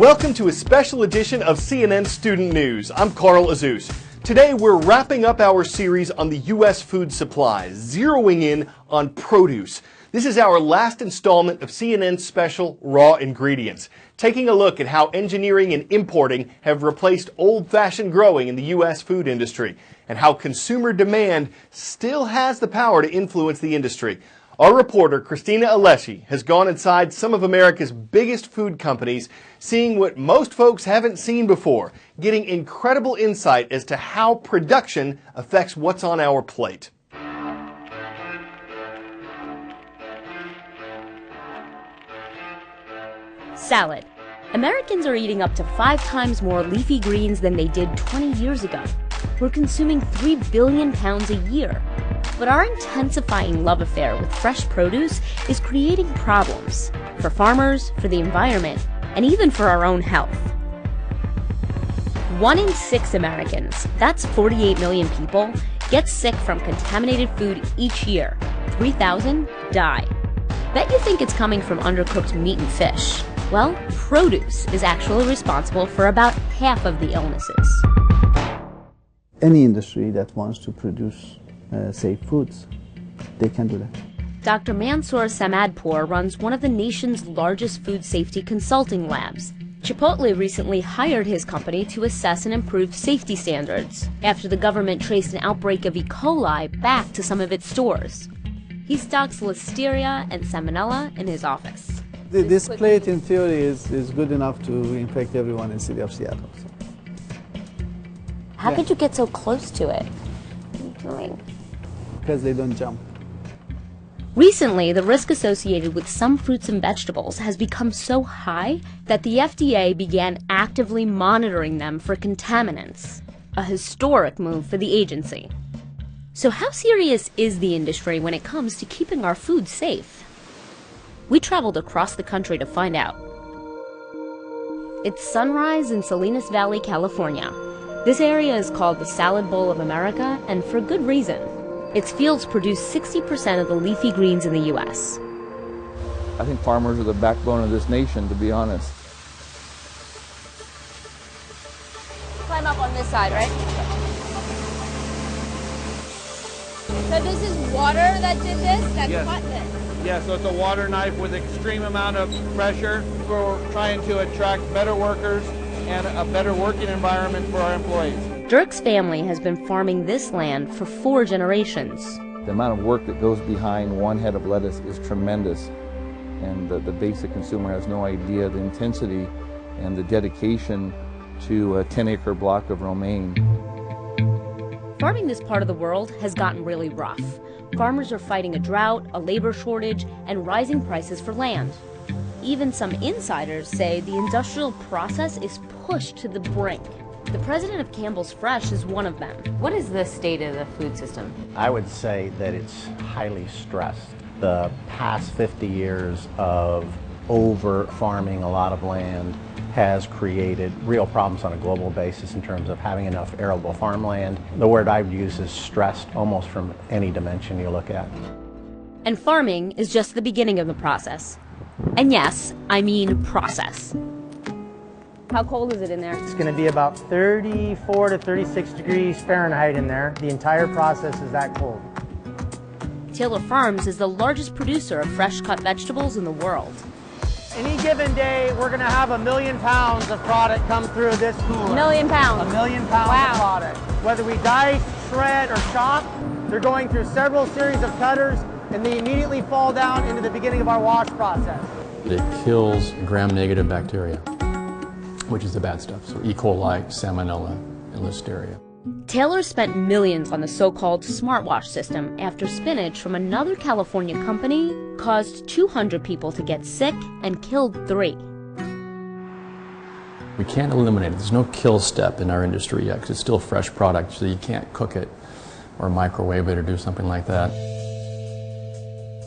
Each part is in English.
Welcome to a special edition of CNN Student News. I'm Carl Azuz. Today we're wrapping up our series on the U.S. food supply, zeroing in on produce. This is our last installment of CNN's special Raw Ingredients, taking a look at how engineering and importing have replaced old-fashioned growing in the U.S. food industry, and how consumer demand still has the power to influence the industry. Our reporter, Christina Alessi, has gone inside some of America's biggest food companies, seeing what most folks haven't seen before, getting incredible insight as to how production affects what's on our plate. Salad. Americans are eating up to 5 times more leafy greens than they did 20 years ago. We're consuming 3 billion pounds a year. But our intensifying love affair with fresh produce is creating problems for farmers, for the environment, and even for our own health. 1 in 6 Americans, that's 48 million people, get sick from contaminated food each year. 3,000 die. Bet you think it's coming from undercooked meat and fish. Well, produce is actually responsible for about half of the illnesses. Any industry that wants to produce safe foods, they can do that. Dr. Mansoor Samadpour runs one of the nation's largest food safety consulting labs. Chipotle recently hired his company to assess and improve safety standards after the government traced an outbreak of E. coli back to some of its stores. He stocks Listeria and Salmonella in his office. This plate, in theory, is good enough to infect everyone in the city of Seattle. So. How could you get so close to it? What are you doing? Because they don't jump. Recently, the risk associated with some fruits and vegetables has become so high that the FDA began actively monitoring them for contaminants, a historic move for the agency. So how serious is the industry when it comes to keeping our food safe? We traveled across the country to find out. It's sunrise in Salinas Valley, California. This area is called the Salad Bowl of America, and for good reason. Its fields produce 60% of the leafy greens in the U.S. I think farmers are the backbone of this nation, to be honest. Climb up on this side, right? So this is water that did this? That cut this? Yeah, so it's a water knife with extreme amount of pressure. We're trying to attract better workers and a better working environment for our employees. Dirk's family has been farming this land for 4 generations. The amount of work that goes behind one head of lettuce is tremendous, and the basic consumer has no idea the intensity and the dedication to a 10-acre block of romaine. Farming this part of the world has gotten really rough. Farmers are fighting a drought, a labor shortage, and rising prices for land. Even some insiders say the industrial process is pushed to the brink. The president of Campbell's Fresh is one of them. What is the state of the food system? I would say that it's highly stressed. The past 50 years of over-farming a lot of land has created real problems on a global basis in terms of having enough arable farmland. The word I would use is stressed almost from any dimension you look at. And farming is just the beginning of the process. And yes, I mean process. How cold is it in there? It's going to be about 34 to 36 degrees Fahrenheit in there. The entire process is that cold. Taylor Farms is the largest producer of fresh-cut vegetables in the world. Any given day, we're going to have 1 million pounds of product come through this cooler. 1 million pounds? 1 million pounds of product. Whether we dice, shred, or chop, they're going through several series of cutters, and they immediately fall down into the beginning of our wash process. It kills gram-negative bacteria, which is the bad stuff. So E. coli, Salmonella, and Listeria. Taylor spent millions on the so-called smartwash system after spinach from another California company caused 200 people to get sick and killed 3. We can't eliminate it. There's no kill step in our industry yet because it's still a fresh product, so you can't cook it or microwave it or do something like that.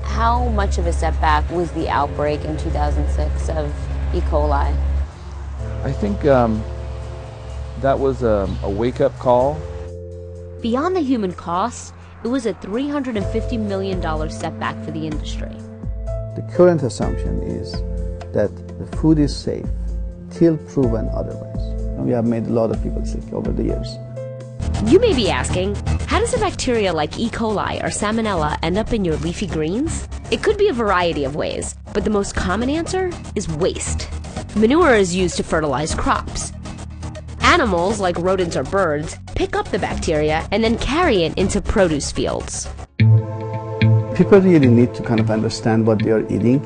How much of a setback was the outbreak in 2006 of E. coli? I think that was a wake-up call. Beyond the human cost, it was a $350 million setback for the industry. The current assumption is that the food is safe until proven otherwise. We have made a lot of people sick over the years. You may be asking, how does a bacteria like E. coli or Salmonella end up in your leafy greens? It could be a variety of ways, but the most common answer is waste. Manure is used to fertilize crops. Animals, like rodents or birds, pick up the bacteria and then carry it into produce fields. People really need to kind of understand what they are eating,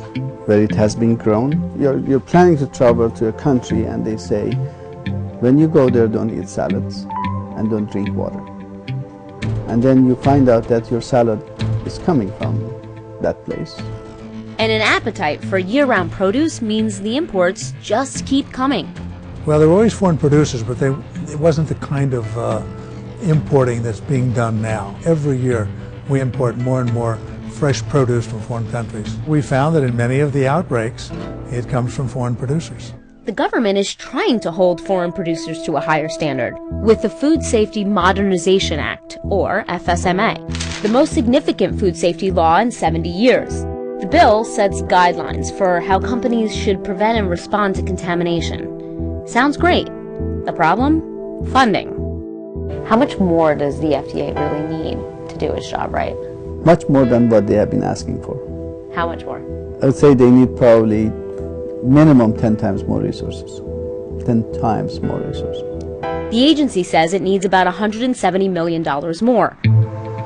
where it has been grown. You're planning to travel to a country and they say, when you go there, don't eat salads and don't drink water. And then you find out that your salad is coming from that place. And an appetite for year-round produce means the imports just keep coming. Well, there were always foreign producers, but it wasn't the kind of importing that's being done now. Every year we import more and more fresh produce from foreign countries. We found that in many of the outbreaks, it comes from foreign producers. The government is trying to hold foreign producers to a higher standard with the Food Safety Modernization Act, or FSMA, the most significant food safety law in 70 years. The bill sets guidelines for how companies should prevent and respond to contamination. Sounds great. The problem? Funding. How much more does the FDA really need to do its job right? Much more than what they have been asking for. How much more? I would say they need probably minimum 10 times more resources. 10 times more resources. The agency says it needs about $170 million more.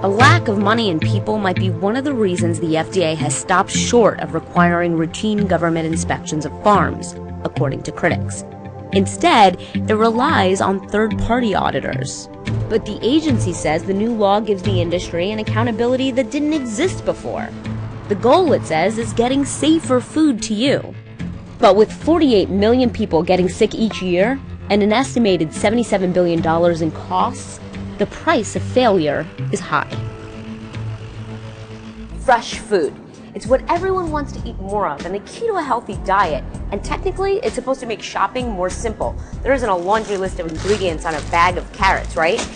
A lack of money and people might be one of the reasons the FDA has stopped short of requiring routine government inspections of farms, according to critics. Instead, it relies on third-party auditors. But the agency says the new law gives the industry an accountability that didn't exist before. The goal, it says, is getting safer food to you. But with 48 million people getting sick each year and an estimated $77 billion in costs, the price of failure is high. Fresh food. It's what everyone wants to eat more of, and the key to a healthy diet. And technically, it's supposed to make shopping more simple. There isn't a laundry list of ingredients on a bag of carrots, right?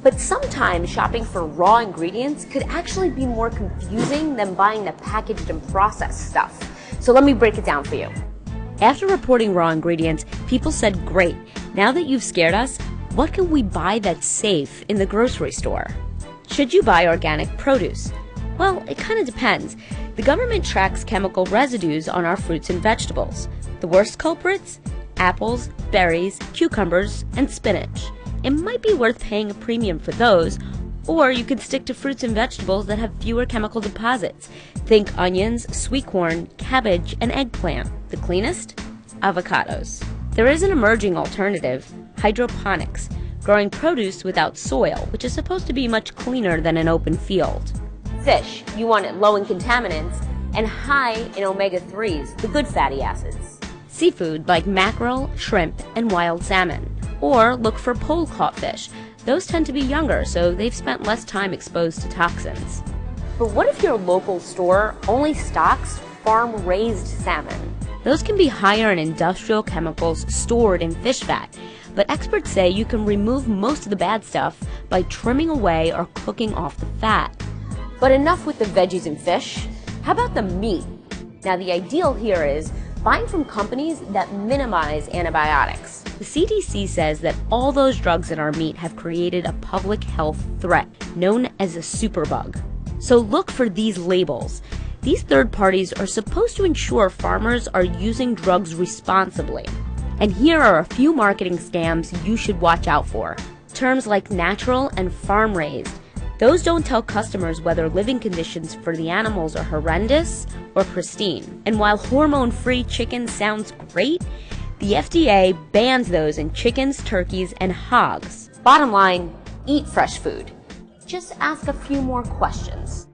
But sometimes shopping for raw ingredients could actually be more confusing than buying the packaged and processed stuff. So let me break it down for you. After reporting raw ingredients, people said, great, now that you've scared us, what can we buy that's safe in the grocery store? Should you buy organic produce? Well, it kind of depends. The government tracks chemical residues on our fruits and vegetables. The worst culprits? Apples, berries, cucumbers, and spinach. It might be worth paying a premium for those, or you could stick to fruits and vegetables that have fewer chemical deposits. Think onions, sweet corn, cabbage, and eggplant. The cleanest? Avocados. There is an emerging alternative, hydroponics, growing produce without soil, which is supposed to be much cleaner than an open field. Fish, you want it low in contaminants and high in omega-3s, the good fatty acids. Seafood like mackerel, shrimp, and wild salmon. Or look for pole-caught fish. Those tend to be younger, so they've spent less time exposed to toxins. But what if your local store only stocks farm-raised salmon? Those can be higher in industrial chemicals stored in fish fat, but experts say you can remove most of the bad stuff by trimming away or cooking off the fat. But enough with the veggies and fish. How about the meat? Now the ideal here is buying from companies that minimize antibiotics. The CDC says that all those drugs in our meat have created a public health threat known as a superbug. So look for these labels. These third parties are supposed to ensure farmers are using drugs responsibly. And here are a few marketing scams you should watch out for. Terms like natural and farm-raised. Those don't tell customers whether living conditions for the animals are horrendous or pristine. And while hormone-free chicken sounds great, the FDA bans those in chickens, turkeys, and hogs. Bottom line, eat fresh food. Just ask a few more questions.